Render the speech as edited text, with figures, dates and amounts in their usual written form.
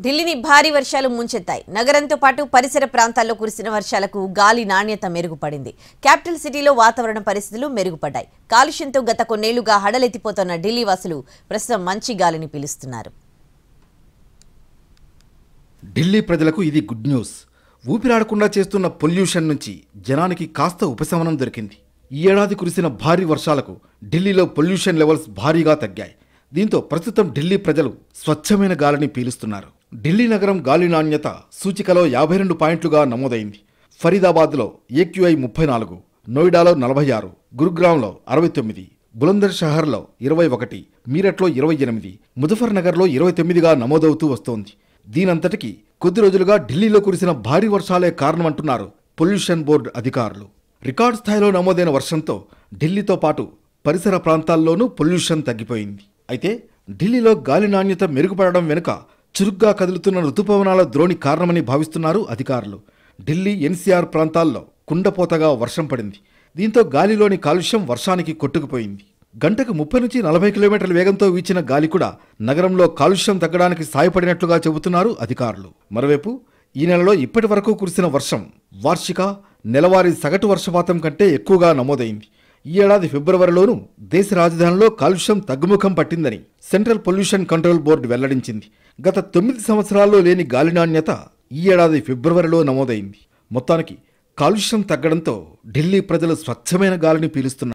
ఢిల్లీని భారీ వర్షాలు ముంచెత్తాయి. నగరంతో పాటు పరిసర ప్రాంతాల్లో కురిసిన వర్షాలకు గాలి నాణ్యత మెరుగుపడింది. క్యాపిటల్ సిటీలో వాతావరణ పరిస్థితులు మెరుగుపడ్డాయి. కాలుష్యంతో గత కొన్నేళ్లుగా హడలెత్తిపోతున్న ఢిల్లీ వాసులు ప్రస్తుతం మంచి గాలిని పీలుస్తున్నారు. ఢిల్లీ ప్రజలకు ఇది గుడ్ న్యూస్. ఊపిరాడకుండా చేస్తున్న పొల్యూషన్ నుంచి జనానికి కాస్త ఉపశమనం దొరికింది. ఈ ఏడాది కురిసిన భారీ వర్షాలకు ఢిల్లీలో పొల్యూషన్ లెవెల్స్ భారీగా తగ్గాయి. దీంతో ప్రస్తుతం ఢిల్లీ ప్రజలు స్వచ్ఛమైన గాలిని పీలుస్తున్నారు. ఢిల్లీ నగరం గాలి నాణ్యత సూచికలో 52 పాయింట్లుగా నమోదైంది. ఫరీదాబాద్లో AQI 34, నోయిడాలో 46, గురుగ్రామ్లో 69, బులందర్ షహర్లో 21, మీరట్లో 28, ముజఫర్ నగర్లో 29గా నమోదవుతూ వస్తోంది. దీనంతటికీ కొద్ది రోజులుగా ఢిల్లీలో కురిసిన భారీ వర్షాలే కారణమంటున్నారు పొల్యూషన్ బోర్డు అధికారులు. రికార్డు స్థాయిలో నమోదైన వర్షంతో ఢిల్లీతో పాటు పరిసర ప్రాంతాల్లోనూ పొల్యూషన్ తగ్గిపోయింది. అయితే ఢిల్లీలో గాలి నాణ్యత మెరుగుపడడం వెనుక చురుగ్గా కదులుతున్న రుతుపవనాల ద్రోణి కారణమని భావిస్తున్నారు అధికారులు. ఢిల్లీ NCR ప్రాంతాల్లో కుండపోతగా వర్షం పడింది. దీంతో గాలిలోని కాలుష్యం వర్షానికి కొట్టుకుపోయింది. గంటకు 30 నుంచి 40 కిలోమీటర్ల వేగంతో వీచిన గాలి కూడా నగరంలో కాలుష్యం తగ్గడానికి సాయపడినట్లుగా చెబుతున్నారు అధికారులు. మరోవైపు ఈ నెలలో ఇప్పటి వరకు కురిసిన వర్షం వార్షిక, నెలవారీ సగటు వర్షపాతం కంటే ఎక్కువగా నమోదైంది. ఈ ఏడాది ఫిబ్రవరిలోనూ దేశ రాజధానిలో కాలుష్యం తగ్గుముఖం పట్టిందని సెంట్రల్ పొల్యూషన్ కంట్రోల్ బోర్డు వెల్లడించింది. గత 9 సంవత్సరాల్లో లేని గాలి నాణ్యత ఈ ఏడాది ఫిబ్రవరిలో నమోదైంది. మొత్తానికి కాలుష్యం తగ్గడంతో ఢిల్లీ ప్రజలు స్వచ్ఛమైన గాలిని పీలుస్తున్నారు.